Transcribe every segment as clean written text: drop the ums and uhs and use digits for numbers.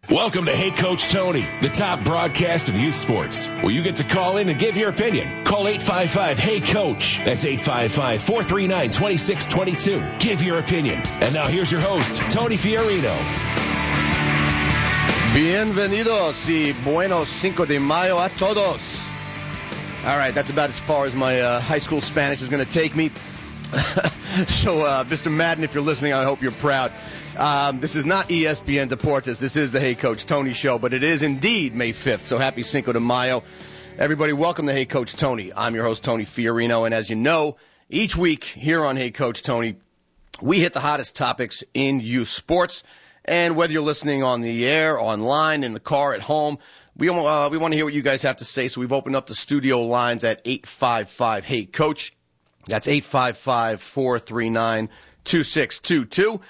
Welcome to Hey Coach Tony, the top broadcast of youth sports, where you get to call in and give your opinion. Call 855-HEY-COACH. That's 855-439-2622. Give your opinion. And now here's your host, Tony Fiorino. Bienvenidos y buenos Cinco de Mayo a todos. All right, that's about as far as my high school Spanish is going to take me. So, Mr. Madden, if you're listening, I hope you're proud. This is not ESPN Deportes. This is the Hey Coach Tony show, but it is indeed May 5th, so happy Cinco de Mayo. Everybody, welcome to Hey Coach Tony. I'm your host, Tony Fiorino, and as you know, each week here on Hey Coach Tony, we hit the hottest topics in youth sports, and whether you're listening on the air, online, in the car, at home, we want to hear what you guys have to say, so we've opened up the studio lines at 855-HEY-COACH. That's 855-439-2622.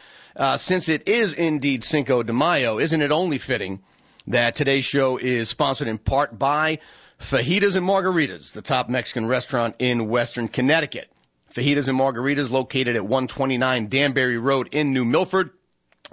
Since it is indeed Cinco de Mayo, isn't it only fitting that today's show is sponsored in part by Fajitas and Margaritas, the top Mexican restaurant in Western Connecticut. Fajitas and Margaritas located at 129 Danbury Road in New Milford.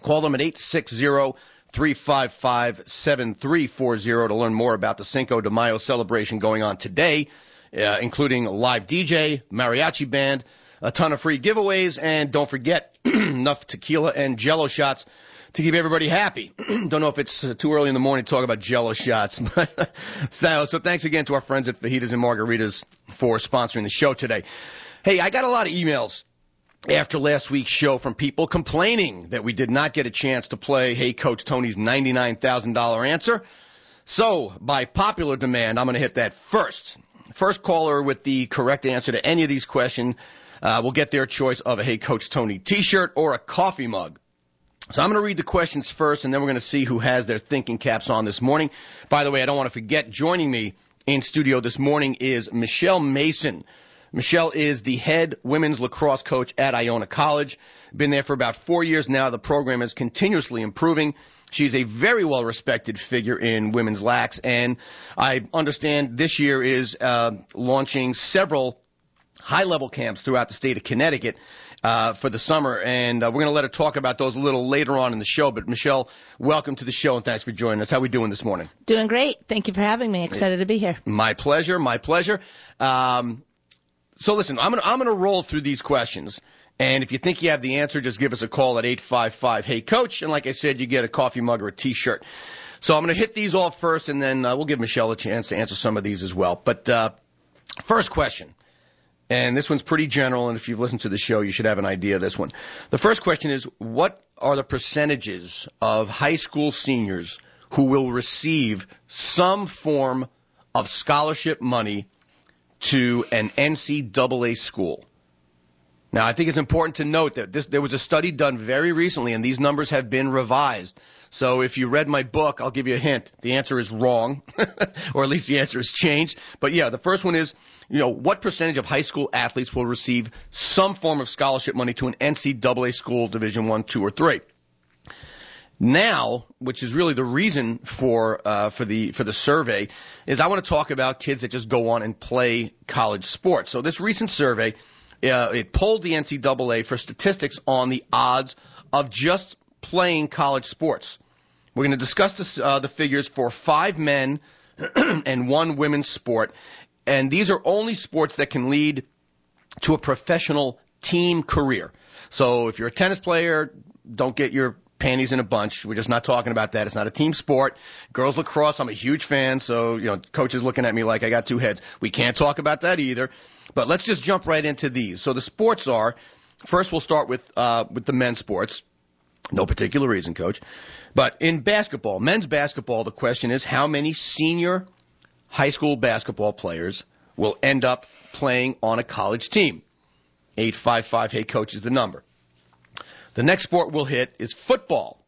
Call them at 860-355-7340 to learn more about the Cinco de Mayo celebration going on today, including a live DJ, mariachi band, a ton of free giveaways, and don't forget, enough tequila and Jell-O shots to keep everybody happy. Don't know if it's too early in the morning to talk about Jell-O shots. So thanks again to our friends at Fajitas and Margaritas for sponsoring the show today. Hey, I got a lot of emails after last week's show from people complaining that we did not get a chance to play Hey Coach Tony's $99,000 answer. So, by popular demand, I'm going to hit that first. First caller with the correct answer to any of these questions will get their choice of a Hey Coach Tony t-shirt or a coffee mug. So I'm going to read the questions first, and then we're going to see who has their thinking caps on this morning. By the way, I don't want to forget, joining me in studio this morning is Michelle Mason. Michelle is the head women's lacrosse coach at Iona College. Been there for about 4 years now. The program is continuously improving. She's a very well-respected figure in women's lacs, and I understand this year is launching several high-level camps throughout the state of Connecticut for the summer, and we're going to let her talk about those a little later on in the show. But, Michelle, welcome to the show, and thanks for joining us. How are we doing this morning? Doing great. Thank you for having me. Excited to be here. My pleasure. My pleasure. So, listen, I'm going to roll through these questions, and if you think you have the answer, just give us a call at 855-HEY-COACH, and like I said, you get a coffee mug or a T-shirt. So I'm going to hit these all first, and then we'll give Michelle a chance to answer some of these as well. But first question. And this one's pretty general, and if you've listened to the show, you should have an idea of this one. The first question is, what are the percentages of high school seniors who will receive some form of scholarship money to an NCAA school? Now, I think it's important to note that there was a study done very recently, and these numbers have been revised. So if you read my book, I'll give you a hint. The answer is wrong, or at least the answer has changed. But, yeah, the first one is, what percentage of high school athletes will receive some form of scholarship money to an NCAA school, Division I, II, or III? Now, which is really the reason for the survey, is I want to talk about kids that just go on and play college sports. So this recent survey, it polled the NCAA for statistics on the odds of just playing college sports. We're going to discuss the figures for 5 men and 1 women's sport, and these are only sports that can lead to a professional team career. So if you're a tennis player, don't get your panties in a bunch. We're just not talking about that. It's not a team sport. Girls lacrosse, I'm a huge fan, so coach is looking at me like I got 2 heads. We can't talk about that either. But let's just jump right into these. So the sports are, first we'll start with the men's sports. No particular reason, Coach. But in basketball, men's basketball, the question is how many senior high school basketball players will end up playing on a college team? 855-HEY-COACH is the number. The next sport we'll hit is football.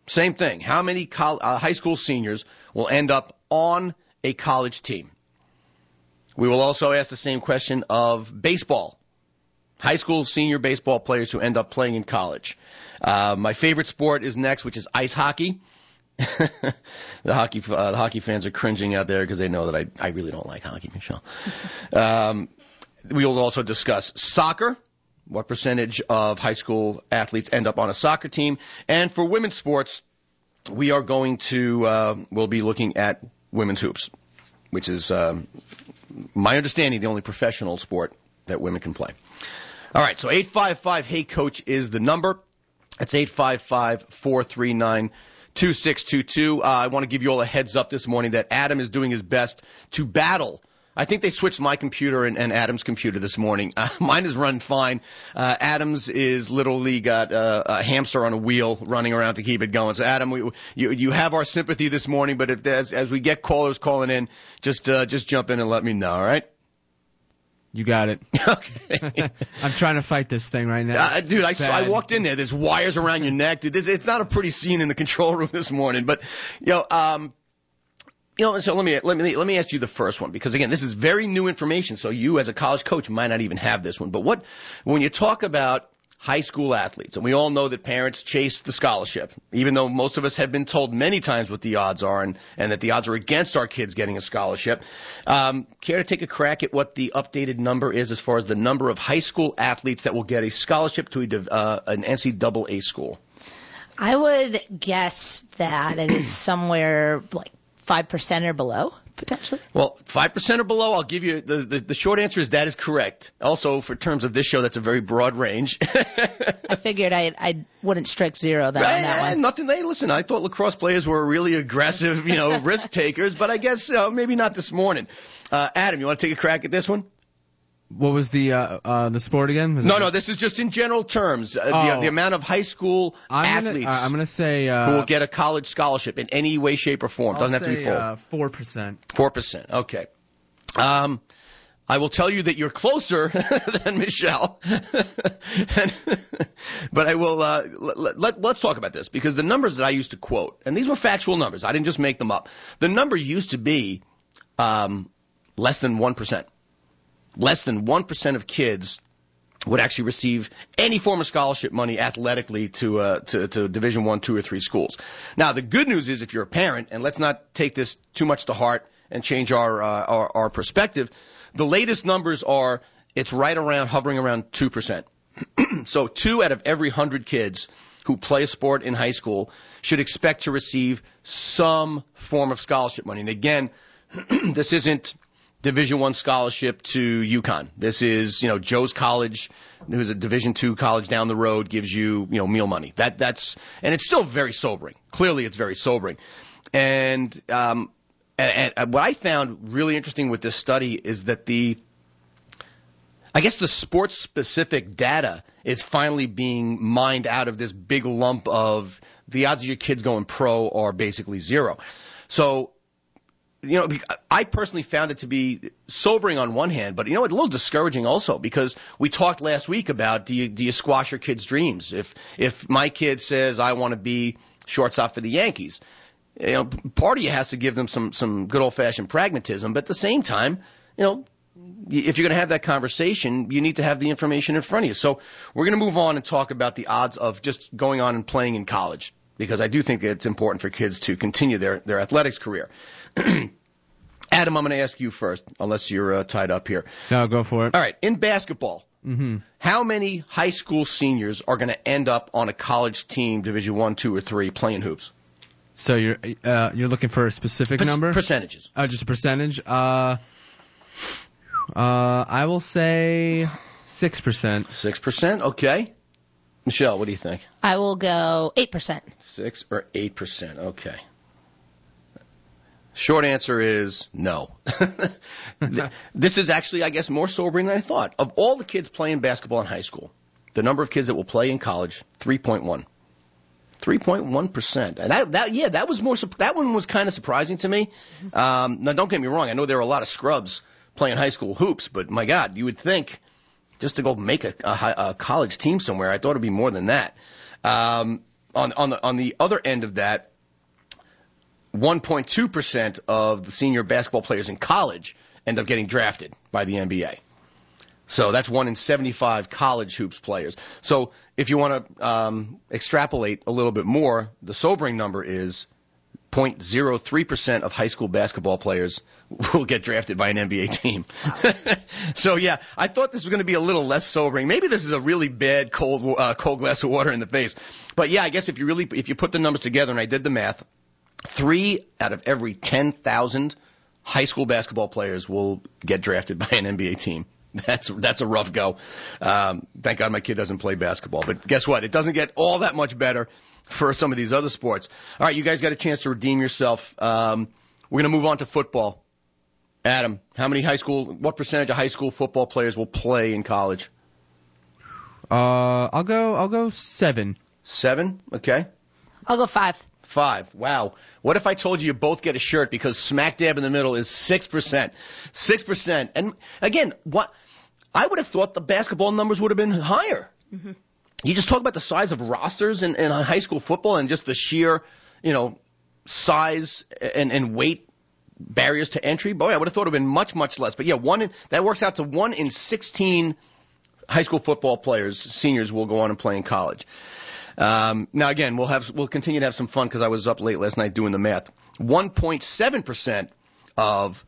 Same thing. How many high school seniors will end up on a college team? We will also ask the same question of baseball. High school senior baseball players who end up playing in college. My favorite sport is next, which is ice hockey. The hockey fans are cringing out there because they know that I really don't like hockey, Michelle. We will also discuss soccer. What percentage of high school athletes end up on a soccer team? And for women's sports, we are going to we'll be looking at women's hoops, which is my understanding the only professional sport that women can play. All right, so 855-HEY-COACH is the number. That's 855-439-2622. I want to give you all a heads up this morning that Adam is doing his best to battle. I think they switched my computer and Adam's computer this morning. Mine is run fine. Adam's is literally got a hamster on a wheel running around to keep it going. So, Adam, you have our sympathy this morning, but if as we get callers calling in, just jump in and let me know, all right? You got it. Okay. I'm trying to fight this thing right now. Dude, I walked in there. There's wires around your neck. Dude, it's not a pretty scene in the control room this morning. But, so let me ask you the first one, because again, this is very new information. So you as a college coach might not even have this one. But when you talk about high school athletes, and we all know that parents chase the scholarship, even though most of us have been told many times what the odds are and that the odds are against our kids getting a scholarship. Care to take a crack at what the updated number is as far as the number of high school athletes that will get a scholarship to an NCAA school? I would guess that it is somewhere like 5% or below, potentially. Well, 5% or below, I'll give you the short answer is that is correct. Also, for terms of this show, that's a very broad range. I figured I wouldn't strike zero on that one. Nothing. Hey, listen, I thought lacrosse players were really aggressive, risk takers, but I guess maybe not this morning. Adam, you want to take a crack at this one? What was the sport again? No, this is just in general terms. The amount of high school athletes I'm gonna say who will get a college scholarship in any way, shape, or form. Doesn't have to be full. 4%. 4%. Okay. I will tell you that you're closer than Michelle. But I will let's talk about this, because the numbers that I used to quote, and these were factual numbers. I didn't just make them up. The number used to be less than 1%. Less than 1% of kids would actually receive any form of scholarship money athletically to Division I, II, or III schools. Now, the good news is, if you're a parent, and let's not take this too much to heart and change our perspective, the latest numbers are it's hovering around 2%. So 2 out of every 100 kids who play a sport in high school should expect to receive some form of scholarship money. And again, this isn't Division I scholarship to UConn. This is, Joe's college, who's a Division II college down the road, gives you, meal money. And it's still very sobering. Clearly, it's very sobering. And what I found really interesting with this study is that the sports-specific data is finally being mined out of this big lump of the odds of your kids going pro are basically zero. So, I personally found it to be sobering on one hand, but a little discouraging also, because we talked last week about do you squash your kid's dreams? If my kid says I want to be shortstop for the Yankees, part of you has to give them some good old fashioned pragmatism, but at the same time, if you're going to have that conversation, you need to have the information in front of you. So we're going to move on and talk about the odds of just going on and playing in college, because I do think that it's important for kids to continue their athletics career. Adam, I'm going to ask you first, unless you're tied up here. No, go for it. All right. In basketball, how many high school seniors are going to end up on a college team, Division I, II, or III, playing hoops? So you're looking for a specific number? Percentages. Just a percentage. I will say 6%. 6%. Okay. Michelle, what do you think? I will go 8%. 6 or 8%. Okay. Short answer is no. This is actually, I guess, more sobering than I thought. Of all the kids playing basketball in high school, the number of kids that will play in college, 3.1. 3.1%. And that one was kind of surprising to me. Now, don't get me wrong. I know there are a lot of scrubs playing high school hoops, but my God, you would think just to go make a college team somewhere, I thought it would be more than that. On the other end of that, 1.2% of the senior basketball players in college end up getting drafted by the NBA. So that's 1 in 75 college hoops players. So if you want to extrapolate a little bit more, the sobering number is 0.03% of high school basketball players will get drafted by an NBA team. So, yeah, I thought this was going to be a little less sobering. Maybe this is a really bad cold glass of water in the face. But, yeah, I guess if you put the numbers together, and I did the math, 3 out of every 10,000 high school basketball players will get drafted by an NBA team. That's a rough go. Thank God my kid doesn't play basketball. But guess what? It doesn't get all that much better for some of these other sports. All right, you guys got a chance to redeem yourself. We're going to move on to football. Adam, what percentage of high school football players will play in college? I'll go 7. 7? Okay. I'll go 5. 5. Wow. What if I told you both get a shirt because smack dab in the middle is 6%? 6%. And again, I would have thought the basketball numbers would have been higher. Mm-hmm. You just talk about the size of rosters in high school football and just the sheer, size and weight barriers to entry. Boy, I would have thought it would have been much, much less. But yeah, that works out to 1 in 16 high school football players, seniors, will go on and play in college. Now again, we'll continue to have some fun because I was up late last night doing the math. 1.7% of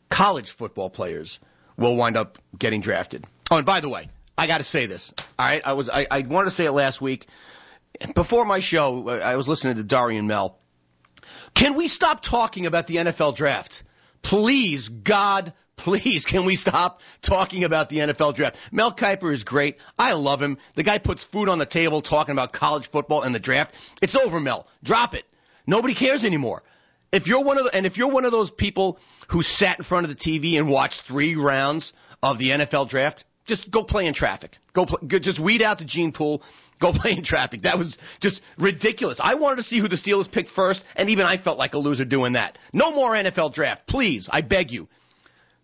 college football players will wind up getting drafted. Oh, and by the way, I got to say this. All right, I wanted to say it last week. Before my show, I was listening to Darian Mel. Can we stop talking about the NFL draft? Please, God, please, can we stop talking about the NFL draft? Mel Kiper is great. I love him. The guy puts food on the table talking about college football and the draft. It's over, Mel. Drop it. Nobody cares anymore. If you're one of those people who sat in front of the TV and watched 3 rounds of the NFL draft, just go play in traffic. Just weed out the gene pool. Go play in traffic. That was just ridiculous. I wanted to see who the Steelers picked first, and even I felt like a loser doing that. No more NFL draft. Please, I beg you.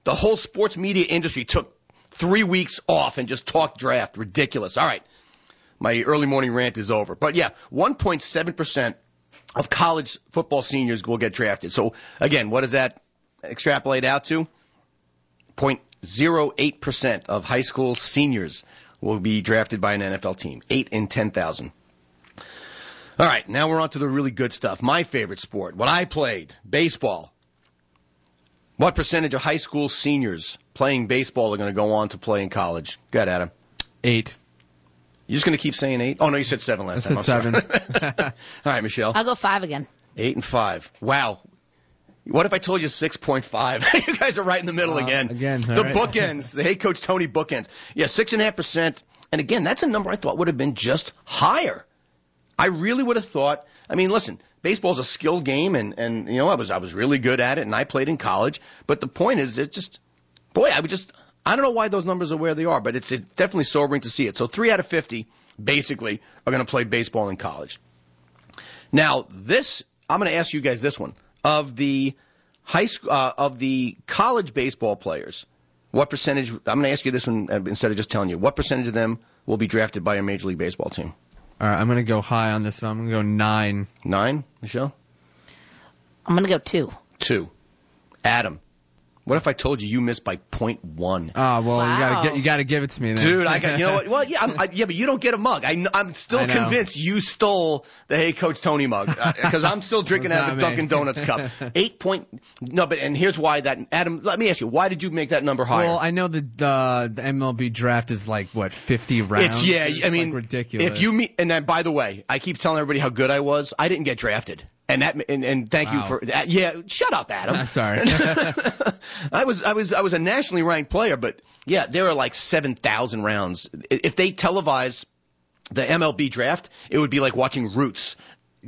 The whole sports media industry took 3 weeks off and just talked draft. Ridiculous. All right. My early morning rant is over. But, yeah, 1.7% of college football seniors will get drafted. So, again, what does that extrapolate out to? 0.08% of high school seniors will be drafted by an NFL team. 8 in 10,000. All right, now we're on to the really good stuff. My favorite sport, what I played, baseball. What percentage of high school seniors playing baseball are going to go on to play in college? Go ahead, Adam. 8. You're just going to keep saying 8? Oh, no, you said 7 last time. I said 7. All right, Michelle. I'll go 5 again. 8 and 5. Wow. What if I told you 6.5? You guys are right in the middle again. The right. Bookends. The head coach Tony bookends. Yeah, 6.5%. And again, that's a number I thought would have been just higher. I really would have thought. I mean, listen, baseball's a skill game, and I was really good at it, and I played in college. But the point is, I don't know why those numbers are where they are, but it's definitely sobering to see it. So 3 out of 50 basically are going to play baseball in college. Now, I'm going to ask you guys this one. Of the college baseball players, what percentage? I'm going to ask you this one instead of just telling you. What percentage of them will be drafted by a Major League Baseball team? All right, I'm going to go high on this one. I'm going to go 9. 9, Michelle? I'm going to go 2. 2. Adam. What if I told you missed by 0.1? Oh, well, wow. you got to give it to me then. Dude, you know what? Well, yeah, but you don't get a mug. I'm still convinced you stole the Hey Coach Tony mug because I'm still drinking out of the Dunkin' Donuts cup. And here's why that. Adam, let me ask you, why did you make that number higher? Well, I know the MLB draft is 50 rounds. It's ridiculous. And then, by the way, I keep telling everybody how good I was. I didn't get drafted. And thank you for that. Yeah, shut up, Adam. Sorry. I was a nationally ranked player, but yeah, there are 7,000 rounds. If they televised the MLB draft, it would be like watching Roots.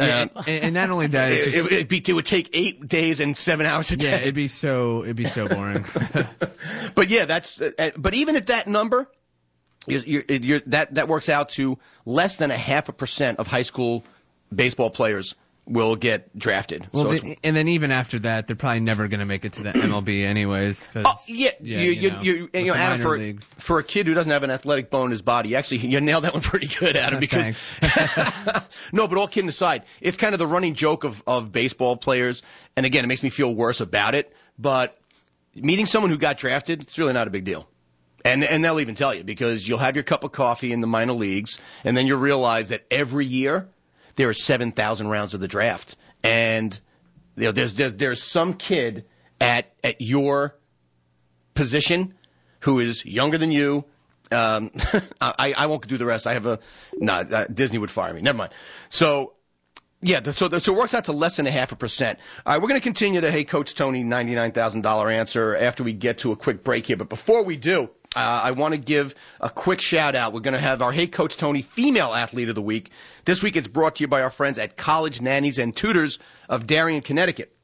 Yeah, and not only that, it would take 8 days and 7 hours a day. Yeah, it'd be so boring. But yeah, but even at that number, that works out to less than 0.5% of high school baseball players will get drafted. Well, and then even after that, they're probably never going to make it to the MLB anyways. Adam, for a kid who doesn't have an athletic bone in his body, you nailed that one pretty good, Adam. Because no, but all kidding aside, it's kind of the running joke of baseball players. And again, it makes me feel worse about it. But meeting someone who got drafted, it's really not a big deal. And they'll even tell you, because you'll have your cup of coffee in the minor leagues, and then you'll realize that every year there are 7,000 rounds of the draft. And there's some kid at your position who is younger than you. I won't do the rest. Disney would fire me. Never mind. So it works out to less than 0.5%. All right, we're going to continue the Hey Coach Tony $99,000 answer after we get to a quick break here. But before we do, I want to give a quick shout out. We're going to have our Hey Coach Tony Female Athlete of the Week. This week it's brought to you by our friends at College Nannies and Tutors of Darien, Connecticut.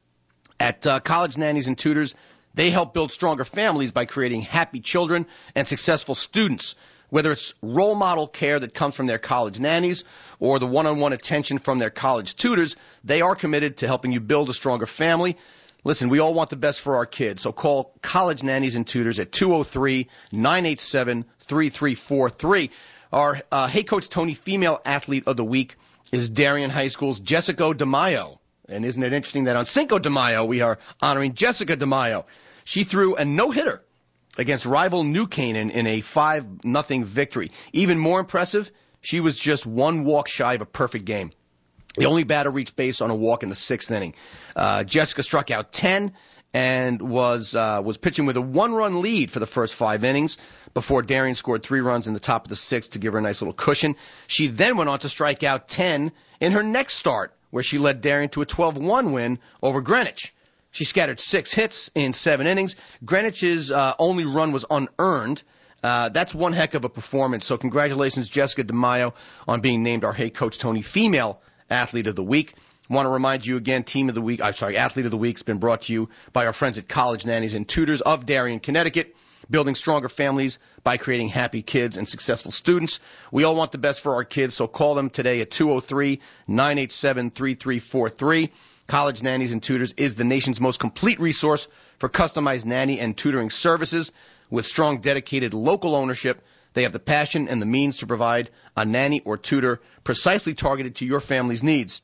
At College Nannies and Tutors, they help build stronger families by creating happy children and successful students. Whether it's role model care that comes from their college nannies or the one-on-one attention from their college tutors, they are committed to helping you build a stronger family. Listen, we all want the best for our kids, so call College Nannies and Tutors at 203-987-3343. Our Hey Coach Tony Female Athlete of the Week is Darien High School's Jessica DeMaio. And isn't it interesting that on Cinco de Mayo we are honoring Jessica DeMaio? She threw a no-hitter against rival New Canaan in a 5-0 victory. Even more impressive, she was just one walk shy of a perfect game. The only batter reached base on a walk in the 6th inning. Jessica struck out 10 and was pitching with a 1-run lead for the first 5 innings before Darien scored 3 runs in the top of the 6th to give her a nice little cushion. She then went on to strike out 10 in her next start, where she led Darien to a 12-1 win over Greenwich. She scattered 6 hits in 7 innings. Greenwich's only run was unearned. That's one heck of a performance. So congratulations, Jessica DeMaio, on being named our Hey Coach Tony Female Athlete of the Week. Want to remind you again, Athlete of the Week's been brought to you by our friends at College Nannies and Tutors of Darien, Connecticut, building stronger families by creating happy kids and successful students. We all want the best for our kids, so call them today at 203-987-3343. College Nannies and Tutors is the nation's most complete resource for customized nanny and tutoring services. With strong, dedicated local ownership, they have the passion and the means to provide a nanny or tutor precisely targeted to your family's needs.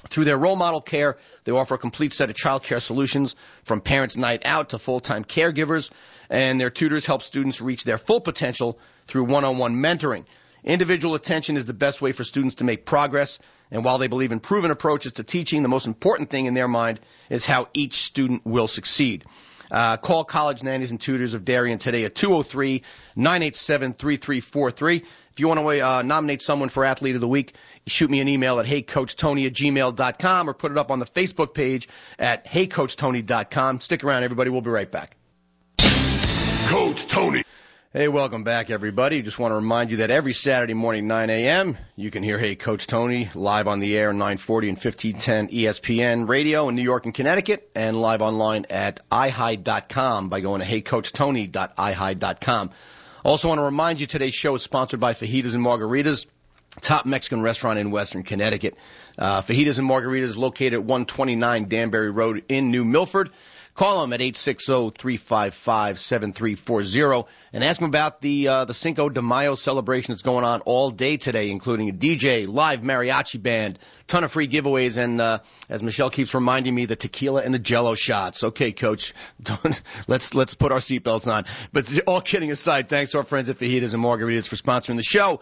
Through their role model care, they offer a complete set of child care solutions from parents' night out to full-time caregivers, and their tutors help students reach their full potential through one-on-one mentoring. Individual attention is the best way for students to make progress, and while they believe in proven approaches to teaching, the most important thing in their mind is how each student will succeed. Call College Nannies and Tutors of Darien today at 203-987-3343. If you want to nominate someone for Athlete of the Week, shoot me an email at heycoachtony@gmail.com or put it up on the Facebook page at heycoachtony.com. Stick around, everybody. We'll be right back. Coach Tony. Hey, welcome back, everybody. Just want to remind you that every Saturday morning, 9 a.m., you can hear Hey Coach Tony live on the air, 940 and 1510 ESPN radio in New York and Connecticut, and live online at ihide.com by going to heycoachtony.ihide.com. Also want to remind you today's show is sponsored by Fajitas and Margaritas, top Mexican restaurant in Western Connecticut. Fajitas and Margaritas is located at 129 Danbury Road in New Milford. Call them at 860-355-7340 and ask them about the Cinco de Mayo celebration that's going on all day today, including a DJ, live mariachi band, ton of free giveaways, and as Michelle keeps reminding me, the tequila and the Jell-O shots. Okay, Coach, let's put our seatbelts on. But all kidding aside, thanks to our friends at Fajitas and Margaritas for sponsoring the show.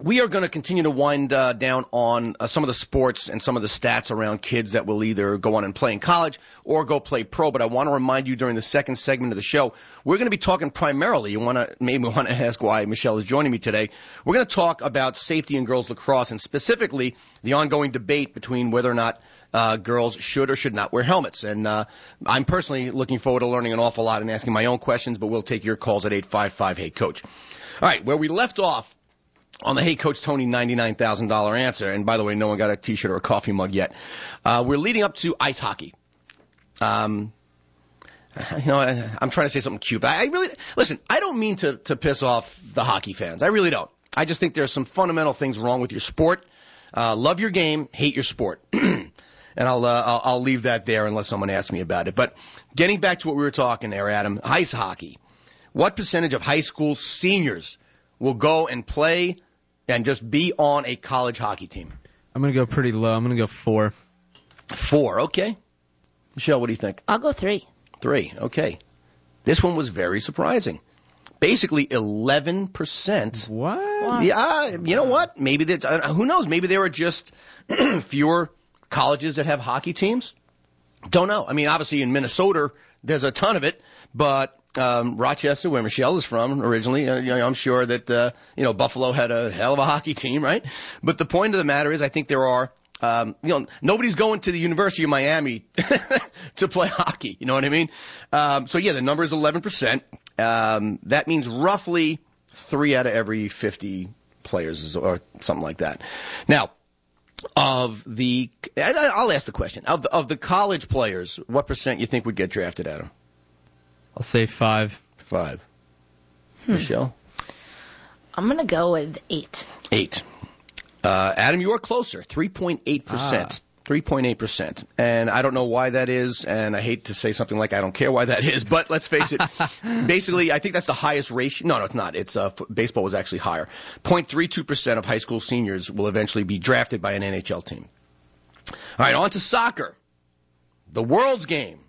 We are going to continue to wind down on some of the sports and some of the stats around kids that will either go on and play in college or go play pro. But I want to remind you during the second segment of the show, we're going to be talking primarily, you maybe want to ask why Michelle is joining me today. We're going to talk about safety in girls lacrosse and specifically the ongoing debate between whether or not girls should or should not wear helmets. And I'm personally looking forward to learning an awful lot and asking my own questions, but we'll take your calls at 855-HEY-COACH. All right, where we left off on the Hey Coach Tony $99,000 answer, and by the way, no one got a T-shirt or a coffee mug yet. We're leading up to ice hockey. I'm trying to say something cute, but I don't mean to piss off the hockey fans. I really don't. I just think there's some fundamental things wrong with your sport. Love your game, hate your sport. And I'll leave that there unless someone asks me about it. But getting back to what we were talking there, Adam, ice hockey. What percentage of high school seniors will go and play and just be on a college hockey team? I'm going to go pretty low. I'm going to go 4. 4, okay. Michelle, what do you think? I'll go 3. 3, okay. This one was very surprising. Basically 11%. What? Yeah, you know what? Maybe who knows? Maybe there are just fewer colleges that have hockey teams. Don't know. I mean, obviously in Minnesota, there's a ton of it, but Rochester, where Michelle is from originally, I'm sure that, Buffalo had a hell of a hockey team, right? But the point of the matter is I think there are, nobody's going to the University of Miami to play hockey. You know what I mean? The number is 11%. That means roughly 3 out of every 50 players or something like that. Now, I'll ask the question. Of the college players, what percent you think would get drafted, Adam? I'll say 5. 5. Michelle? I'm going to go with 8. 8. Adam, you are closer, 3.8%. 3.8%. And I don't know why that is, and I hate to say something like I don't care why that is, but let's face it. Basically, I think that's the highest ratio. No, it's not. It's baseball was actually higher. 0.32% of high school seniors will eventually be drafted by an NHL team. All right, on to soccer. The world's game,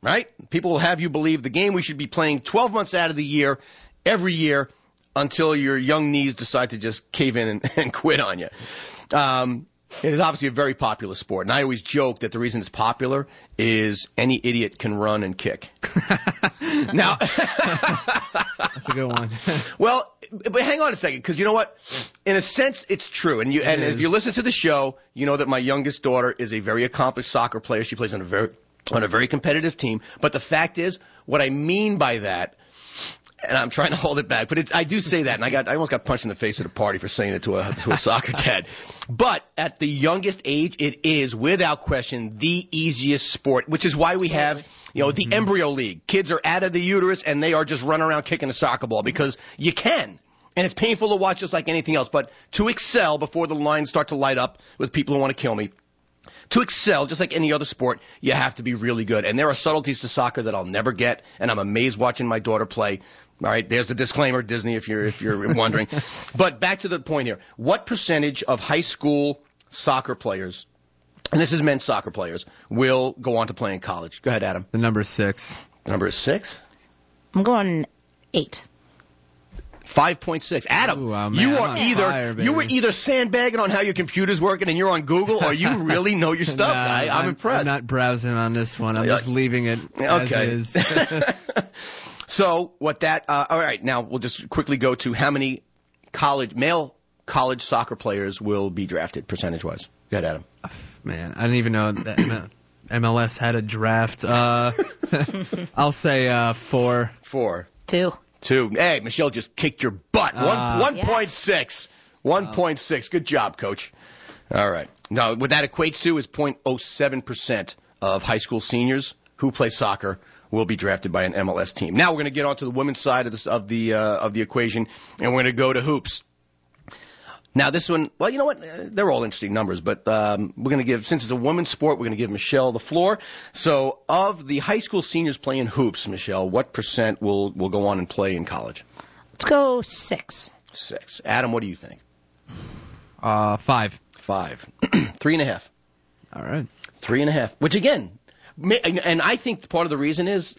right? People will have you believe the game we should be playing 12 months out of the year, every year, until your young knees decide to just cave in and quit on you. It is obviously a very popular sport, and I always joke that the reason it's popular is any idiot can run and kick. Now, that's a good one. Well, but hang on a second, because you know what? In a sense, it's true. And if you listen to the show, you know that my youngest daughter is a very accomplished soccer player. She plays on a very competitive team. But the fact is, what I mean by that, and I'm trying to hold it back, but I do say that, and I almost got punched in the face at a party for saying it to a soccer dad. But at the youngest age, it is without question the easiest sport, which is why we have, the embryo league. Kids are out of the uterus and they are just running around kicking a soccer ball because you can. And it's painful to watch just like anything else. But to excel before the lines start to light up with people who want to kill me, to excel, just like any other sport, you have to be really good. And there are subtleties to soccer that I'll never get, and I'm amazed watching my daughter play. All right, there's the disclaimer, Disney, if you're wondering. But back to the point here. What percentage of high school soccer players, and this is men's soccer players, will go on to play in college? Go ahead, Adam. The number is 6. The number is 6? I'm going 8. 5.6. Adam, ooh, you were either sandbagging on how your computer's working and you're on Google, or you really know your stuff. I'm impressed. I'm not browsing on this one. I'm just leaving it as is. So all right, now we'll just quickly go to how many male college soccer players will be drafted percentage-wise. Go ahead, Adam. Man, I didn't even know that MLS had a draft. I'll say 4. 4. 2. 2. Hey, Michelle just kicked your butt. 1.6. Yes. 1.6. Good job, Coach. All right. Now, what that equates to is 0.07% of high school seniors who play soccer will be drafted by an MLS team. Now we're going to get on to the women's side of the equation, and we're going to go to hoops. Now this one, well, you know what? They're all interesting numbers, but we're going to give, since it's a women's sport, we're going to give Michelle the floor. So of the high school seniors playing hoops, Michelle, what percent will go on and play in college? Let's go 6. 6. Adam, what do you think? 5. 5. 3.5. All right. 3.5. Which again, and I think part of the reason is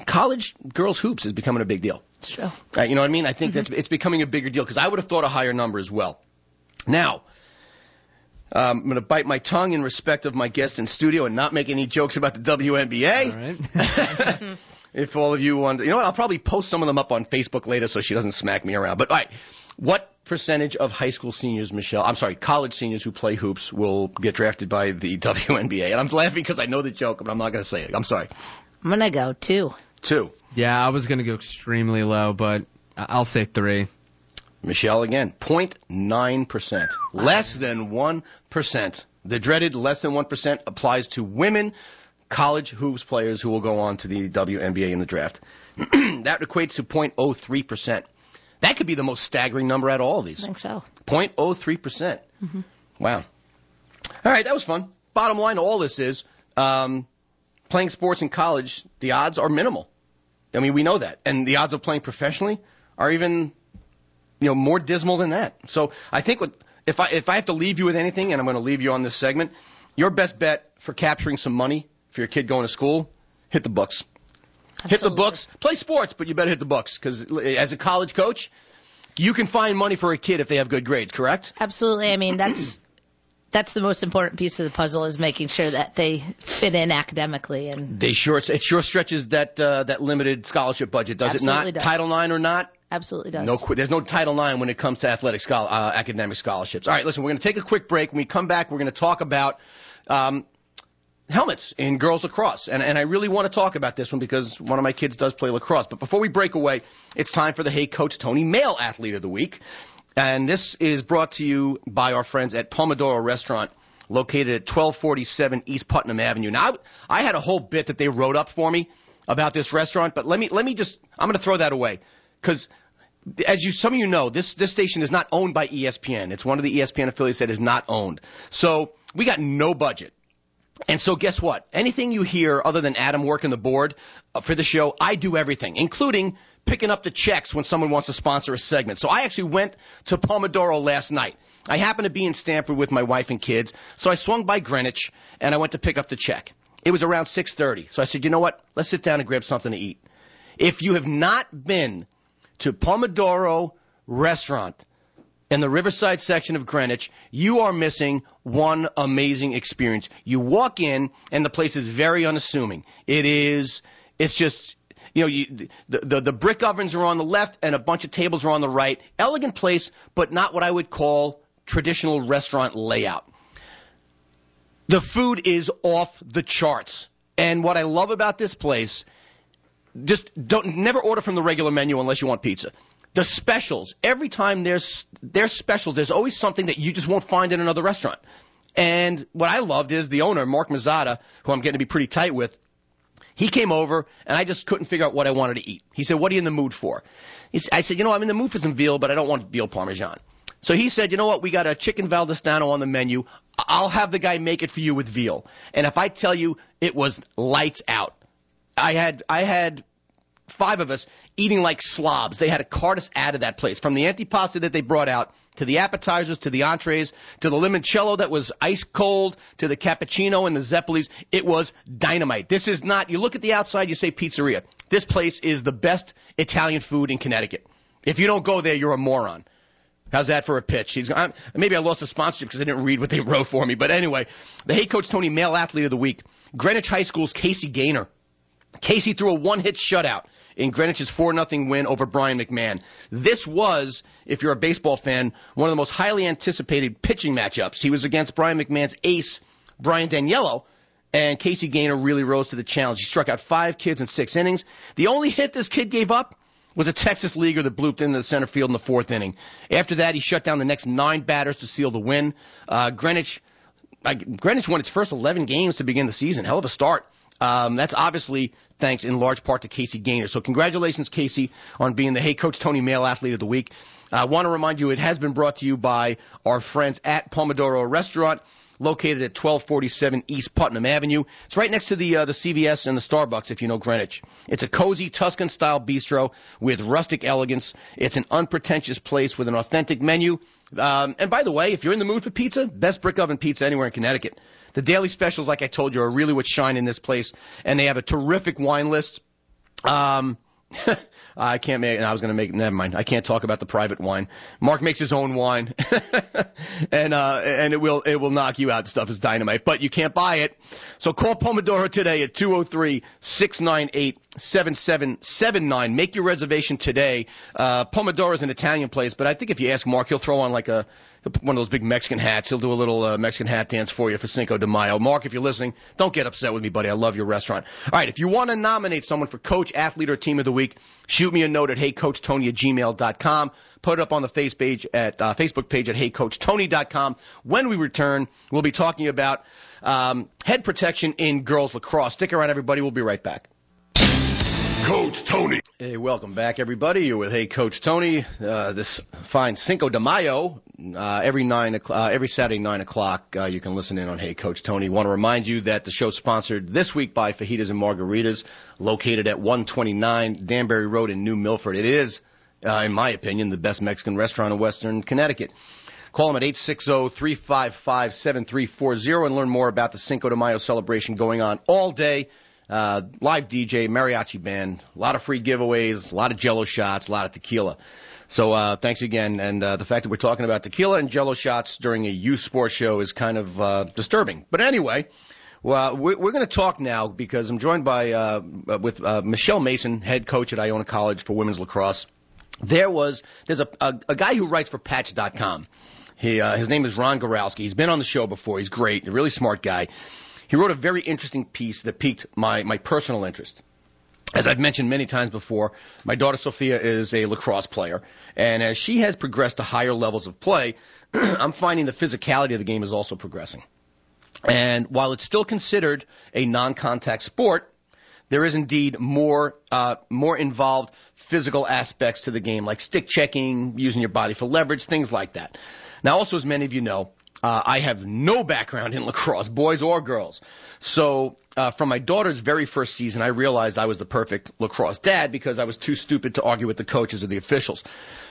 college girls hoops is becoming a big deal. It's true. You know what I mean? I think that's it's becoming a bigger deal because I would have thought a higher number as well. Now, I'm going to bite my tongue in respect of my guest in studio and not make any jokes about the WNBA. All right. If all of you want, you know what? I'll probably post some of them up on Facebook later so she doesn't smack me around. But all right, what percentage of high school seniors, college seniors who play hoops will get drafted by the WNBA? And I'm laughing because I know the joke, but I'm not going to say it. I'm sorry. I'm going to go 2. 2. Yeah, I was going to go extremely low, but I'll say 3. Michelle again, 0.9%. Wow. Less than 1%. The dreaded less than 1% applies to women college hoops players who will go on to the WNBA in the draft. That equates to 0.03%. That could be the most staggering number out of all of these. I think so. 0.03%. Mm-hmm. Wow. All right, that was fun. Bottom line to all this is playing sports in college, the odds are minimal. I mean, we know that. And the odds of playing professionally are even more dismal than that. So I think if I have to leave you with anything, and I'm going to leave you on this segment, your best bet for capturing some money for your kid going to school, hit the books. Absolutely. Hit the books. Play sports, but you better hit the books because as a college coach, you can find money for a kid if they have good grades, correct? Absolutely. I mean, that's that's the most important piece of the puzzle, is making sure that they fit in academically. And it sure stretches that limited scholarship budget, does it not? Does. Title IX or not? Absolutely does. There's no Title IX when it comes to academic scholarships. All right, listen, we're going to take a quick break. When we come back, we're going to talk about helmets in girls lacrosse. And I really want to talk about this one because one of my kids does play lacrosse. But before we break away, it's time for the Hey Coach Tony Male Athlete of the Week. And this is brought to you by our friends at Pomodoro Restaurant, located at 1247 East Putnam Avenue. Now, I had a whole bit that they wrote up for me about this restaurant, but let me just, I'm going to throw that away. Because, some of you know, this station is not owned by ESPN. It's one of the ESPN affiliates that is not owned. So we got no budget. And so guess what? Anything you hear other than Adam working the board for the show, I do everything, including picking up the checks when someone wants to sponsor a segment. So I actually went to Pomodoro last night. I happened to be in Stamford with my wife and kids, so I swung by Greenwich, and I went to pick up the check. It was around 6:30. So I said, you know what? Let's sit down and grab something to eat. If you have not been to Pomodoro Restaurant in the Riverside section of Greenwich, you are missing one amazing experience. You walk in, and the place is very unassuming. It's just, the brick ovens are on the left, and a bunch of tables are on the right. Elegant place, but not what I would call traditional restaurant layout. The food is off the charts. And what I love about this place, never order from the regular menu unless you want pizza. The specials, every time there's specials, there's always something that you just won't find in another restaurant. And what I loved is the owner, Mark Mazzata, who I'm getting to be pretty tight with, he came over, and I just couldn't figure out what I wanted to eat. He said, what are you in the mood for? I said, I'm in the mood for some veal, but I don't want veal parmesan. So he said, you know what, we got a chicken valdostano on the menu. I'll have the guy make it for you with veal. And if I tell you, it was lights out. I had 5 of us eating like slobs. They had to cart us out of that place. From the antipasta that they brought out, to the appetizers, to the entrees, to the limoncello that was ice cold, to the cappuccino and the zeppelis, it was dynamite. This is not, you look at the outside, you say pizzeria. This place is the best Italian food in Connecticut. If you don't go there, you're a moron. How's that for a pitch? Maybe I lost the sponsorship because I didn't read what they wrote for me. But anyway, the Hey Coach Tony Male Athlete of the Week, Greenwich High School's Casey Gaynor. Casey threw a one-hit shutout in Greenwich's 4-0 win over Brian McMahon. This was, if you're a baseball fan, one of the most highly anticipated pitching matchups. He was against Brian McMahon's ace, Brian Daniello, and Casey Gaynor really rose to the challenge. He struck out 5 kids in 6 innings. The only hit this kid gave up was a Texas leaguer that blooped into the center field in the 4th inning. After that, he shut down the next 9 batters to seal the win. Greenwich won its first 11 games to begin the season. Hell of a start. That's obviously thanks in large part to Casey Gaynor. So congratulations, Casey, on being the Hey Coach Tony Male Athlete of the Week. I want to remind you it has been brought to you by our friends at Pomodoro Restaurant, located at 1247 East Putnam Avenue. It's right next to the CVS and the Starbucks, if you know Greenwich. It's a cozy Tuscan-style bistro with rustic elegance. It's an unpretentious place with an authentic menu. And by the way, if you're in the mood for pizza, best brick oven pizza anywhere in Connecticut. The daily specials, like I told you, are really what shine in this place, and they have a terrific wine list. I can't make. I was going to make. Never mind. I can't talk about the private wine. Mark makes his own wine, and it will knock you out. The stuff is dynamite, but you can't buy it. So call Pomodoro today at 203-698-7779. Make your reservation today. Pomodoro is an Italian place, but I think if you ask Mark, he'll throw on like one of those big Mexican hats. He'll do a little Mexican hat dance for you for Cinco de Mayo. Mark, if you're listening, don't get upset with me, buddy. I love your restaurant. All right, if you want to nominate someone for Coach, Athlete, or Team of the Week, shoot me a note at heycoachtony@gmail.com. Put it up on the Facebook page at heycoachtony.com. When we return, we'll be talking about head protection in girls lacrosse. Stick around, everybody. We'll be right back. Coach Tony. Hey, welcome back, everybody. You're with Hey Coach Tony. This fine Cinco de Mayo, every Saturday 9 o'clock, you can listen in on Hey Coach Tony. Want to remind you that the show's sponsored this week by Fajitas and Margaritas, located at 129 Danbury Road in New Milford. It is, in my opinion, the best Mexican restaurant in Western Connecticut. Call them at 860-355-7340 and learn more about the Cinco de Mayo celebration going on all day. Live DJ, mariachi band, a lot of free giveaways, a lot of Jell-O shots, a lot of tequila. So thanks again. And the fact that we're talking about tequila and Jell-O shots during a youth sports show is kind of disturbing. But anyway, well, we're going to talk now because I'm joined by with Michelle Mason, head coach at Iona College for women's lacrosse. There's a guy who writes for Patch.com. His name is Ron Goralski. He's been on the show before. He's great, a really smart guy. He wrote a very interesting piece that piqued my personal interest. As I've mentioned many times before, my daughter Sophia is a lacrosse player, and as she has progressed to higher levels of play, I'm finding the physicality of the game is also progressing. And while it's still considered a non-contact sport, there is indeed more involved physical aspects to the game, like stick checking, using your body for leverage, things like that. Now, also, as many of you know, I have no background in lacrosse, boys or girls. So from my daughter's very first season, I realized I was the perfect lacrosse dad because I was too stupid to argue with the coaches or the officials.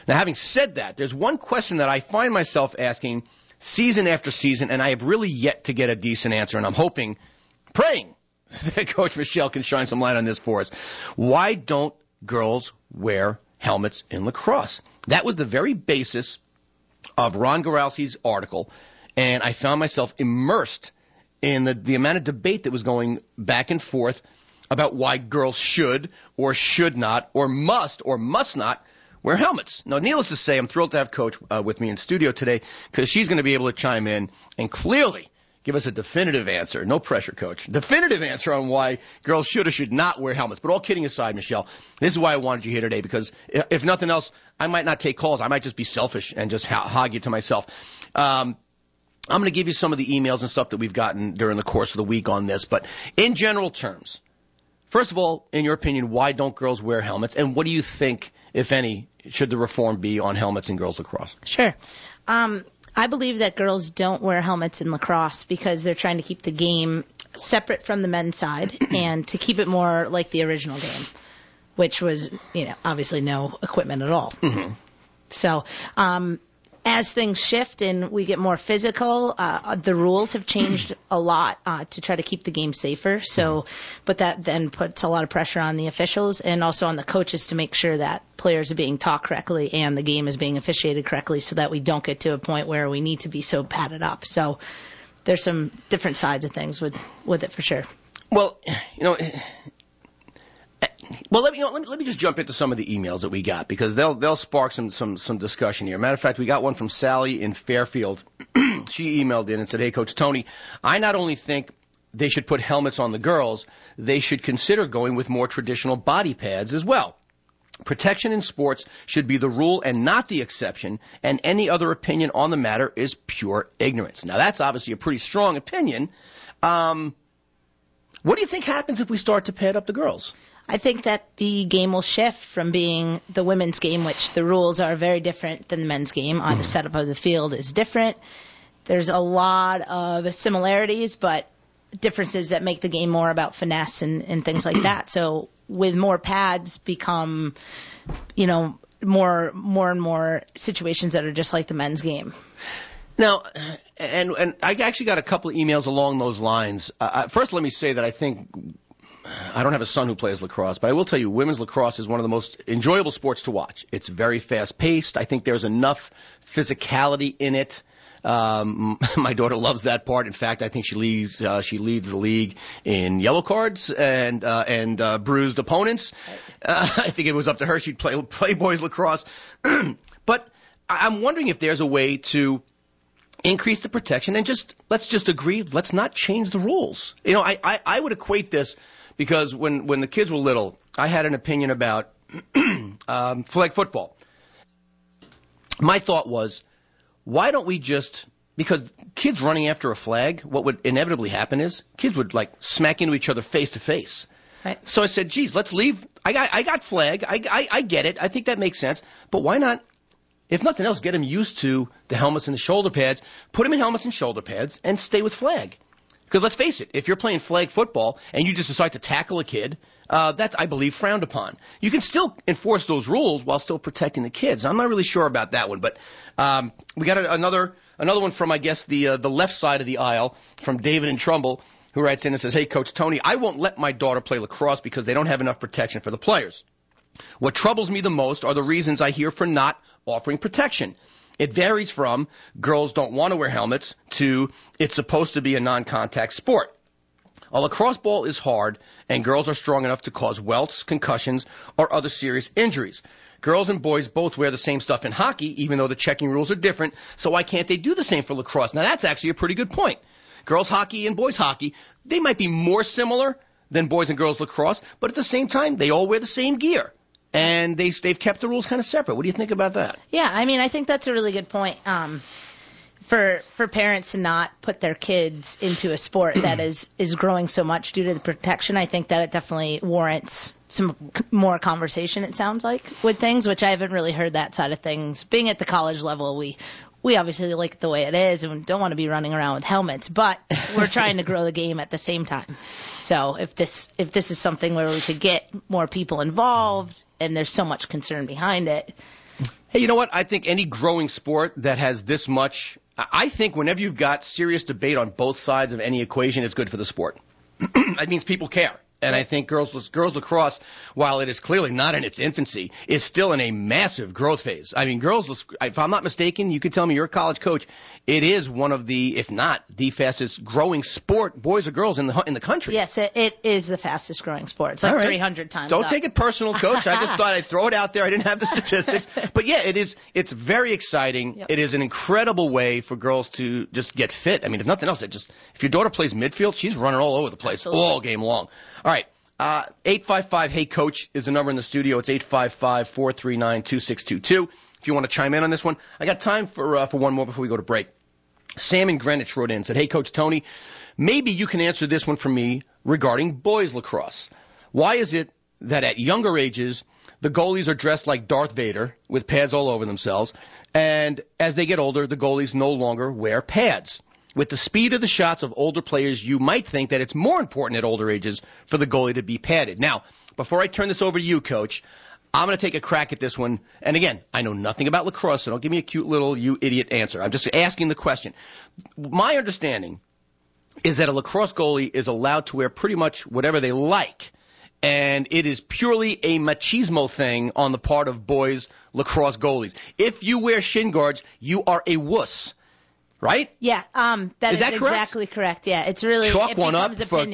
Now, having said that, there's one question that I find myself asking season after season, and I have really yet to get a decent answer, and I'm hoping, praying, that Coach Michelle can shine some light on this for us. Why don't girls wear helmets in lacrosse? That was the very basis of Ron Goralski's article, and I found myself immersed in the amount of debate that was going back and forth about why girls should or should not or must not wear helmets. Now, needless to say, I'm thrilled to have Coach with me in studio today because she's going to be able to chime in and clearly give us a definitive answer. No pressure, Coach. Definitive answer on why girls should or should not wear helmets. But all kidding aside, Michelle, this is why I wanted you here today because if nothing else, I might not take calls. I might just be selfish and just hog you to myself. I'm going to give you some of the emails and stuff that we've gotten during the course of the week on this. But in general terms, first of all, in your opinion, why don't girls wear helmets? And what do you think, if any, should the reform be on helmets in girls lacrosse? Sure. I believe that girls don't wear helmets in lacrosse because they're trying to keep the game separate from the men's side and to keep it more like the original game, which was, obviously no equipment at all. Mm-hmm. So, as things shift and we get more physical, the rules have changed a lot to try to keep the game safer. So, but that then puts a lot of pressure on the officials and also on the coaches to make sure that players are being taught correctly and the game is being officiated correctly so that we don't get to a point where we need to be so padded up. So there's some different sides of things with it for sure. Well, let me just jump into some of the emails that we got because they'll spark some discussion here. Matter of fact, we got one from Sally in Fairfield. She emailed in and said, "Hey, Coach Tony, I not only think they should put helmets on the girls, they should consider going with more traditional body pads as well. Protection in sports should be the rule and not the exception, and any other opinion on the matter is pure ignorance." Now, that's obviously a pretty strong opinion. What do you think happens if we start to pad up the girls? I think that the game will shift from being the women's game, which the rules are very different than the men's game. The setup of the field is different. There's a lot of similarities, but differences that make the game more about finesse and things like that. So with more pads become, more and more situations that are just like the men's game. Now, and I actually got a couple of emails along those lines. First, let me say that I think I don't have a son who plays lacrosse, but I will tell you women's lacrosse is one of the most enjoyable sports to watch. It's very fast-paced. I think there's enough physicality in it. My daughter loves that part. In fact, I think she leads the league in yellow cards and bruised opponents. I think it was up to her. She'd play boys lacrosse. But I'm wondering if there's a way to increase the protection and let's just agree, let's not change the rules. I would equate this because when the kids were little, I had an opinion about flag football. My thought was, why don't we because kids running after a flag, what would inevitably happen is kids would smack into each other face to face. Right. So I said, geez, let's leave. I got flag. I get it. I think that makes sense. But why not, if nothing else, get them used to the helmets and the shoulder pads, put them in helmets and shoulder pads, and stay with flag. Because let's face it, if you're playing flag football and you just decide to tackle a kid, that's, I believe, frowned upon. You can still enforce those rules while still protecting the kids. I'm not really sure about that one, but we got another one from, I guess, the left side of the aisle from David in Trumbull, who writes in and says, "Hey, Coach Tony, I won't let my daughter play lacrosse because they don't have enough protection for the players. What troubles me the most are the reasons I hear for not offering protection. It varies from girls don't want to wear helmets to it's supposed to be a non-contact sport. A lacrosse ball is hard, and girls are strong enough to cause welts, concussions, or other serious injuries. Girls and boys both wear the same stuff in hockey, even though the checking rules are different, so why can't they do the same for lacrosse? Now, that's actually a pretty good point. Girls hockey and boys hockey, they might be more similar than boys and girls lacrosse, but at the same time, they all wear the same gear. And they've kept the rules kind of separate. What do you think about that? Yeah, I mean, I think that's a really good point. For parents to not put their kids into a sport that is growing so much due to the protection, I think that it definitely warrants some more conversation, it sounds like, with things, which I haven't really heard that side of things. Being at the college level, we obviously like it the way it is and don't want to be running around with helmets, but we're trying to grow the game at the same time. So if this is something where we could get more people involved and there's so much concern behind it. Hey, you know what? I think any growing sport that has this much, I think whenever you've got serious debate on both sides of any equation, it's good for the sport. That means people care. And I think girls lacrosse, while it is clearly not in its infancy, is still in a massive growth phase. I mean, girls, if I'm not mistaken, you can tell me you're a college coach, it is one of the, if not the fastest growing sport, boys or girls in the country. Yes, it is the fastest growing sport. It's like 300 times Don't up. take it personal, Coach. I just thought I'd throw it out there. I didn't have the statistics. But yeah, it's very exciting. Yep. It is an incredible way for girls to just get fit. I mean, if nothing else, if your daughter plays midfield, she's running all over the place. Absolutely. All game long. All right. 855-HEY-COACH is the number in the studio. It's 855-439-2622. If you want to chime in on this one. I got time for one more before we go to break. Sam in Greenwich wrote in, said, "Hey, Coach Tony, maybe you can answer this one for me regarding boys lacrosse. Why is it that at younger ages, the goalies are dressed like Darth Vader with pads all over themselves, and as they get older, the goalies no longer wear pads? With the speed of the shots of older players, you might think that it's more important at older ages for the goalie to be padded." Now, before I turn this over to you, Coach, I'm going to take a crack at this one. And again, I know nothing about lacrosse, so don't give me a cute little you idiot answer. I'm just asking the question. My understanding is that a lacrosse goalie is allowed to wear pretty much whatever they like. And it is purely a machismo thing on the part of boys lacrosse goalies. If you wear shin guards, you are a wuss. Right? Yeah, that is exactly correct. Yeah, it's really chalk one up for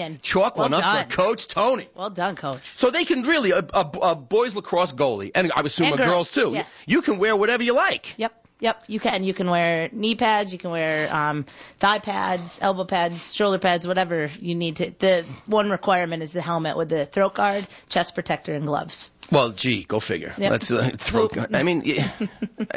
Coach Tony. Well done, Coach. So they can really a boys lacrosse goalie, and I assume girls too. Yes. You can wear whatever you like. Yep. You can. You can wear knee pads. You can wear thigh pads, elbow pads, shoulder pads, whatever you need to. The one requirement is the helmet with the throat guard, chest protector, and gloves. Well, gee, go figure. Yep. Let's throat guard. I mean, yeah.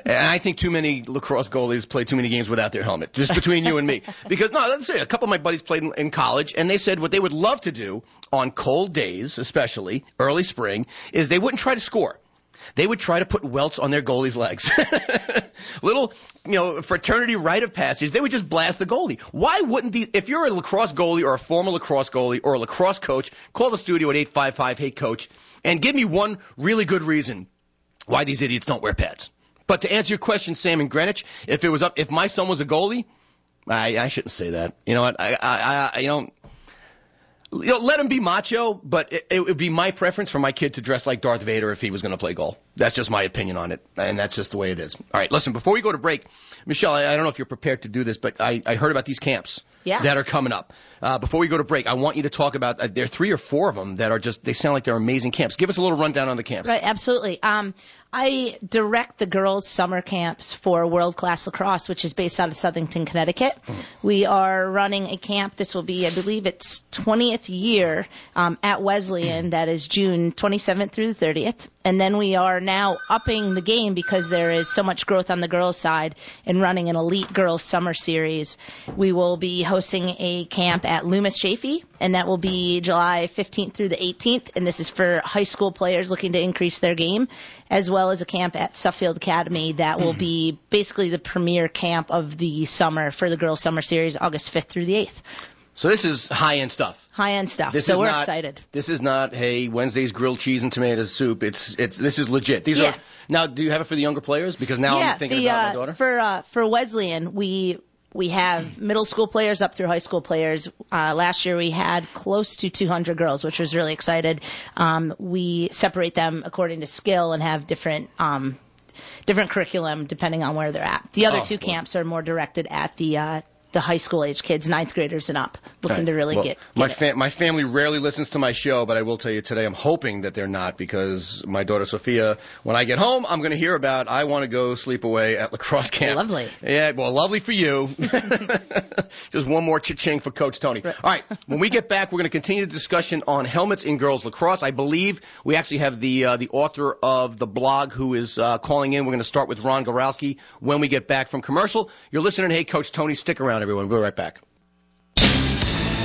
I think too many lacrosse goalies play too many games without their helmet, just between you and me. Because, no, let's say a couple of my buddies played in college, and they said what they would love to do on cold days, especially early spring, is they wouldn't try to score. They would try to put welts on their goalie's legs. Little, fraternity rite of passage. They would just blast the goalie. Why wouldn't if you're a lacrosse goalie or a former lacrosse goalie or a lacrosse coach, call the studio at 855-HEY-COACH and give me one really good reason why these idiots don't wear pads. But to answer your question, Sam in Greenwich, if my son was a goalie, I shouldn't say that. You know what? Let him be macho, but it would be my preference for my kid to dress like Darth Vader if he was going to play goal. That's just my opinion on it, and that's just the way it is. All right, listen, before we go to break, Michelle, I don't know if you're prepared to do this, but I heard about these camps that are coming up. Before we go to break, I want you to talk about, there are 3 or 4 of them that are they sound like they're amazing camps. Give us a little rundown on the camps. Right, absolutely. I direct the girls' summer camps for World Class Lacrosse, which is based out of Southington, Connecticut. We are running a camp. This will be, I believe it's 20th year at Wesleyan. That is June 27th through the 30th. And then we are now upping the game because there is so much growth on the girls' side and running an elite girls' summer series. We will be hosting a camp at Loomis Chaffee, and that will be July 15th through the 18th. And this is for high school players looking to increase their game, as well as a camp at Suffield Academy that will be basically the premier camp of the summer for the girls' summer series, August 5th through the 8th. So this is high-end stuff. High-end stuff. So we're excited. This is not, hey, Wednesday's grilled cheese and tomato soup. This is legit. These are now. Do you have it for the younger players? Because now I'm thinking about my daughter. For Wesleyan, we have middle school players up through high school players. Last year we had close to 200 girls, which was really excited. We separate them according to skill and have different different curriculum depending on where they're at. The other two well. camps are more directed at the high school age kids, 9th graders and up, looking to really get my family rarely listens to my show, but I will tell you today I'm hoping that they're not, because my daughter Sophia, when I get home, I'm going to hear about I want to go sleep away at Lacrosse camp. Lovely. Yeah, well, lovely for you. Just one more cha-ching for Coach Tony. Right. All right, when we get back, we're going to continue the discussion on helmets in girls lacrosse. I believe we actually have the author of the blog who is calling in. We're going to start with Ron Goralski when we get back from commercial. You're listening to Hey Coach Tony. Stick around, everyone. We'll be right back.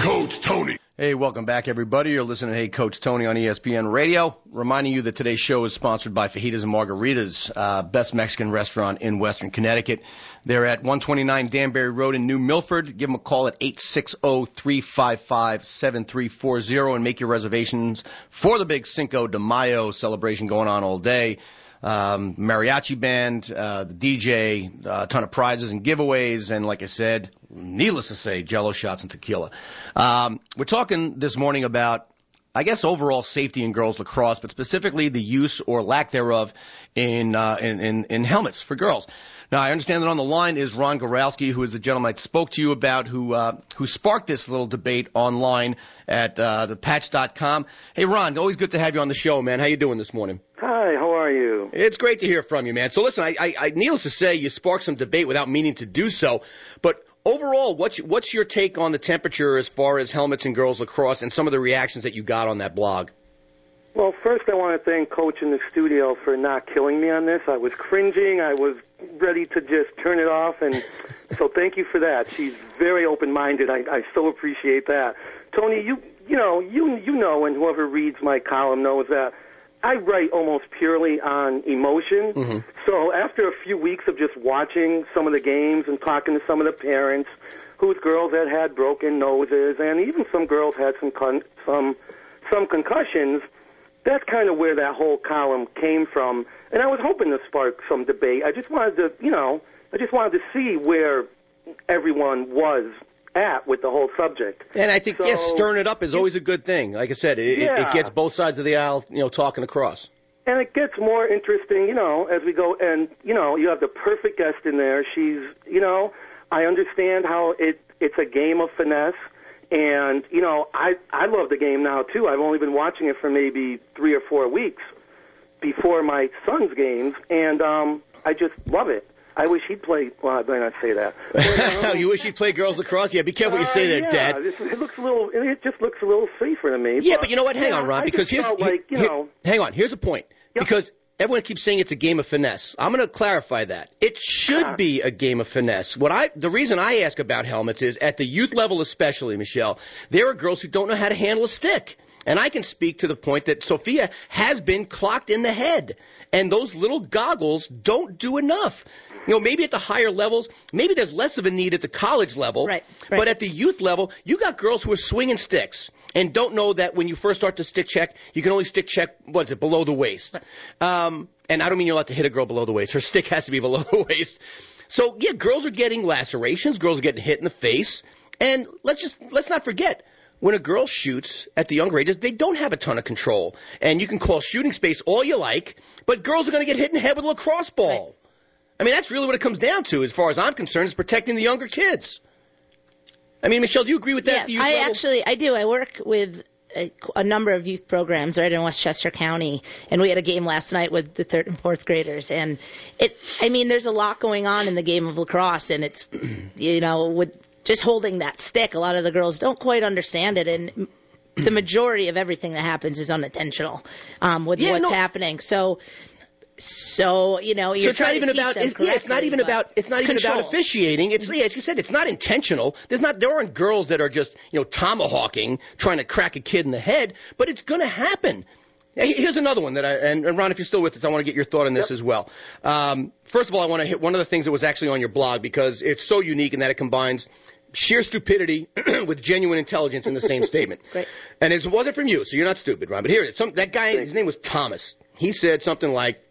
Coach Tony. Hey, welcome back, everybody. You're listening to Hey Coach Tony on ESPN Radio. Reminding you that today's show is sponsored by Fajitas and Margaritas, best Mexican restaurant in Western Connecticut. They're at 129 Danbury Road in New Milford. Give them a call at 860-355-7340 and make your reservations for the big Cinco de Mayo celebration going on all day. Mariachi band, the DJ, a ton of prizes and giveaways, and like I said, needless to say, Jell-O shots and tequila. We're talking this morning about, I guess, overall safety in girls lacrosse, but specifically the use or lack thereof in helmets for girls. Now, I understand that on the line is Ron Goralski, who is the gentleman I spoke to you about, who sparked this little debate online at thepatch.com. Hey, Ron, always good to have you on the show, man. How you doing this morning? Hi, how are you? It's great to hear from you, man. So listen, I needless to say, you sparked some debate without meaning to do so. But overall, what's your take on the temperature as far as helmets in girls lacrosse and some of the reactions that you got on that blog? Well, first I want to thank Coach in the studio for not killing me on this. I was cringing. I was ready to just turn it off, and so thank you for that. She's very open-minded. I so appreciate that. Tony, you know, and whoever reads my column knows that I write almost purely on emotion. Mm-hmm. So after a few weeks of just watching some of the games and talking to some of the parents whose girls had broken noses, and even some girls had some concussions, that's kind of where that whole column came from. And I was hoping to spark some debate. I just wanted to see where everyone was at with the whole subject. And I think, yes, stirring it up is always a good thing. Like I said, it gets both sides of the aisle, talking across. And it gets more interesting, as we go. And, you have the perfect guest in there. She's, I understand how it's a game of finesse. And, I love the game now, too. I've only been watching it for maybe 3 or 4 weeks before my son's games, and I just love it. I wish he'd play. Well, I better not say that. But, you wish he'd play girls lacrosse? Yeah, be careful what you say there, Dad. It just looks a little safer to me. Yeah, but you know what? Hang on, Ron, because hang on. Here's the point. Yep. Because everyone keeps saying it's a game of finesse. I'm going to clarify that. It should be a game of finesse. The reason I ask about helmets is at the youth level especially, Michelle, there are girls who don't know how to handle a stick. And I can speak to the point that Sophia has been clocked in the head. And those little goggles don't do enough. Maybe at the higher levels, maybe there's less of a need at the college level. Right. But at the youth level, you got girls who are swinging sticks and don't know that when you first start to stick check, you can only stick check, below the waist. Right. And I don't mean you're allowed to hit a girl below the waist. Her stick has to be below the waist. So, yeah, girls are getting lacerations. Girls are getting hit in the face. And let's not forget, when a girl shoots at the younger ages, they don't have a ton of control. And you can call shooting space all you like, but girls are going to get hit in the head with a lacrosse ball. Right. I mean, that's really what it comes down to, as far as I'm concerned, is protecting the younger kids. I mean, Michelle, do you agree with that? Yeah, I do. I work with a number of youth programs right in Westchester County, and we had a game last night with the 3rd and 4th graders. And there's a lot going on in the game of lacrosse, and it's, with just holding that stick, a lot of the girls don't quite understand it, and the majority of everything that happens is unintentional what's happening. So you're it's not even about officiating. It's as you said, it's not intentional. There aren't girls that are just tomahawking, trying to crack a kid in the head, but it's going to happen. Here's another one that and Ron, if you're still with us, I want to get your thought on this as well. First of all, I want to hit one of the things that was actually on your blog, because it's so unique in that it combines sheer stupidity with genuine intelligence in the same statement. Great. And it wasn't from you, so you're not stupid, Ron. But here it is. That guy, his name was Thomas. He said something like,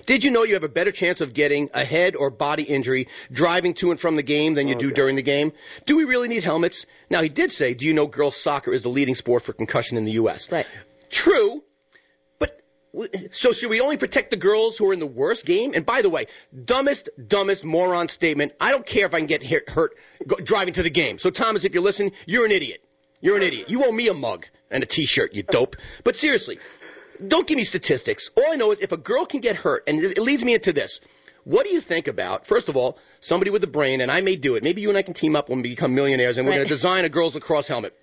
did you know you have a better chance of getting a head or body injury driving to and from the game than you do during the game? Do we really need helmets? Now, he did say, do you know girls soccer is the leading sport for concussion in the U.S.? Right. True. But So should we only protect the girls who are in the worst game? And by the way, dumbest moron statement. I don't care if I can get hurt driving to the game. So Thomas, if you're listening, you're an idiot. You're an idiot. You owe me a mug and a T-shirt, you dope. But seriously, don't give me statistics. All I know is if a girl can get hurt, and it leads me into this. What do you think about, first of all, somebody with a brain, and I may do it. Maybe you and I can team up when we become millionaires, and we're going to design a girls lacrosse helmet.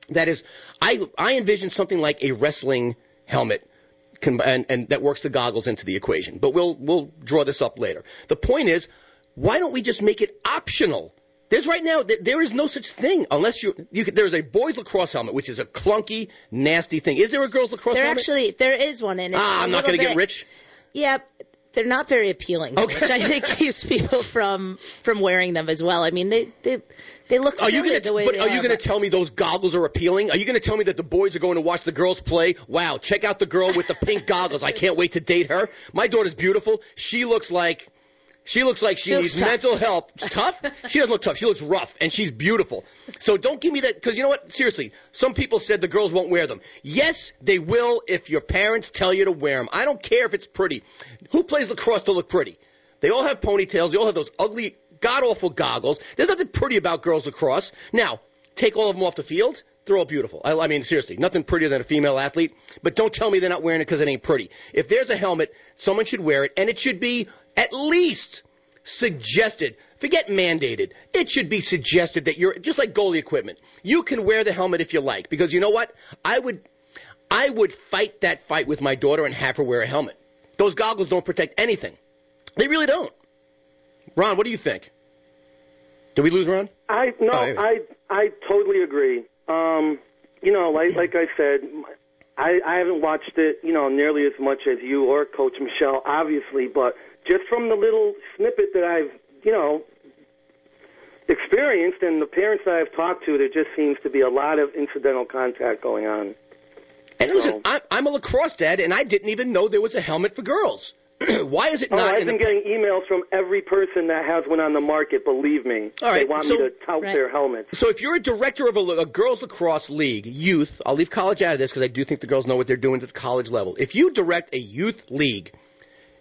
That is, I envision something like a wrestling helmet. And that works the goggles into the equation. But we'll draw this up later. The point is, why don't we just make it optional? There is no such thing unless there's a boys lacrosse helmet, which is a clunky, nasty thing. Is there a girls lacrosse helmet? There is one. And I'm not going to get rich? Yeah, they're not very appealing, which I think keeps people from wearing them as well. I mean, they look silly the way they are. Are you going to tell me those goggles are appealing? Are you going to tell me that the boys are going to watch the girls play? Wow, check out the girl with the pink goggles. I can't wait to date her. My daughter's beautiful. She looks like she needs mental help. Tough? She doesn't look tough. She looks rough, and she's beautiful. So don't give me that, because you know what? Seriously, some people said the girls won't wear them. Yes, they will if your parents tell you to wear them. I don't care if it's pretty. Who plays lacrosse to look pretty? They all have ponytails. They all have those ugly, god-awful goggles. There's nothing pretty about girls lacrosse. Now, take all of them off the field. They're all beautiful. I mean, seriously, nothing prettier than a female athlete. But don't tell me they're not wearing it because it ain't pretty. If there's a helmet, someone should wear it, and it should be at least suggested. Forget mandated. It should be suggested that you're just like goalie equipment. You can wear the helmet if you like, because you know what? I would fight that fight with my daughter and have her wear a helmet. Those goggles don't protect anything. They really don't. Ron, what do you think? Did we lose Ron? I totally agree. Like I said, I haven't watched it, nearly as much as you or Coach Michelle, obviously, but just from the little snippet that I've, experienced and the parents that I've talked to, there just seems to be a lot of incidental contact going on. And listen, I'm a lacrosse dad, and I didn't even know there was a helmet for girls. Why is it not? I've been getting emails from every person that has one on the market, believe me. All right, they want me to tout their helmets. So if you're a director of a girls lacrosse league, youth, I'll leave college out of this because I do think the girls know what they're doing at the college level. If you direct a youth league,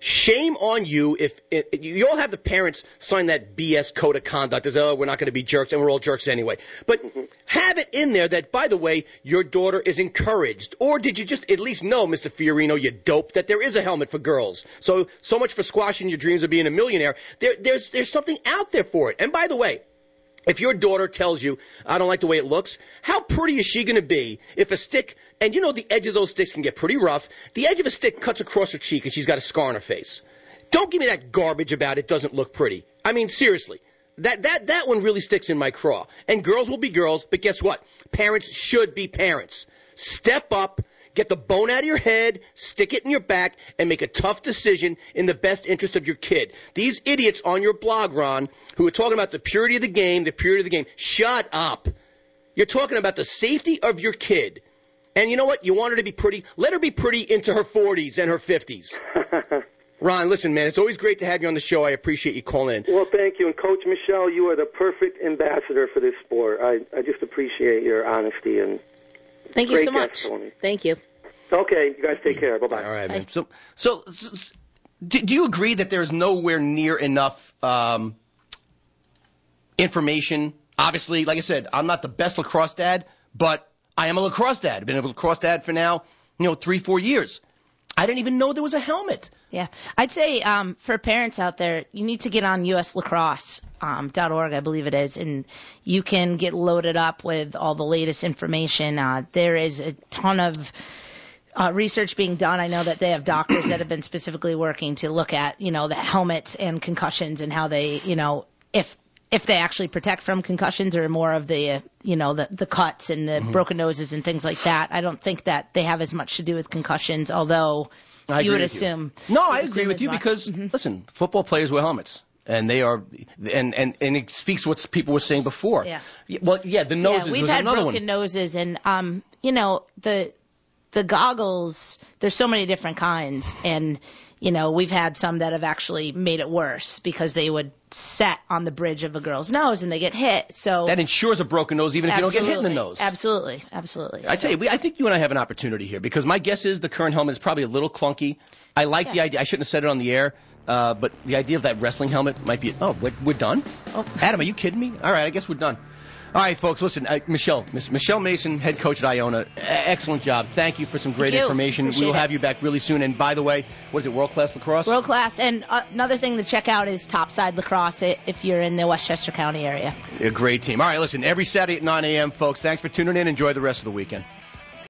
shame on you if you all have the parents sign that BS code of conduct as, we're not going to be jerks, and we're all jerks anyway. But have it in there that, by the way, your daughter is encouraged. Or did you just at least know, Mr. Fiorino, you dope, that there is a helmet for girls? So much for squashing your dreams of being a millionaire. There's something out there for it. And by the way, if your daughter tells you, I don't like the way it looks, how pretty is she going to be if a stick, and the edge of those sticks can get pretty rough, the edge of a stick cuts across her cheek and she's got a scar on her face. Don't give me that garbage about it doesn't look pretty. I mean, seriously. That one really sticks in my craw. And girls will be girls, but guess what? Parents should be parents. Step up. Get the bone out of your head, stick it in your back, and make a tough decision in the best interest of your kid. These idiots on your blog, Ron, who are talking about the purity of the game, shut up. You're talking about the safety of your kid. And you know what? You want her to be pretty? Let her be pretty into her 40s and her 50s. Ron, listen, man, it's always great to have you on the show. I appreciate you calling in. Well, thank you. And Coach Michelle, you are the perfect ambassador for this sport. I just appreciate your honesty and thank you so much. Thank you. Okay, you guys take care. Bye-bye. All right, man. So do you agree that there's nowhere near enough information? Obviously, like I said, I'm not the best lacrosse dad, but I am a lacrosse dad. I've been a lacrosse dad for now, 3-4 years. I didn't even know there was a helmet. Yeah. I'd say for parents out there, you need to get on uslacrosse.org, I believe it is, and you can get loaded up with all the latest information. There is a ton of research being done. I know that they have doctors that have been specifically working to look at, the helmets and concussions and how they, if they actually protect from concussions or more of the, the cuts and the broken noses and things like that. I don't think that they have as much to do with concussions, although you would assume. No, I agree with you because, listen, football players wear helmets. And they are, and it speaks to what people were saying before. Yeah. Well, yeah, the noses was another one. We've had broken noses, and the goggles. There's so many different kinds, and we've had some that have actually made it worse because they would set on the bridge of a girl's nose and they get hit. So that ensures a broken nose even if you don't get hit in the nose. Absolutely. I tell you, I think you and I have an opportunity here because my guess is the current helmet is probably a little clunky. I like the idea. I shouldn't have said it on the air, but the idea of that wrestling helmet might be, we're done? Oh, Adam, are you kidding me? All right, I guess we're done. All right, folks, listen, Michelle Mason, head coach at Iona, excellent job. Thank you for some great information. Appreciate we will have you back really soon. And by the way, what is it, World Class Lacrosse? World Class. And another thing to check out is Topside Lacrosse if you're in the Westchester County area. A great team. All right, listen, every Saturday at 9 a.m., folks, thanks for tuning in. Enjoy the rest of the weekend.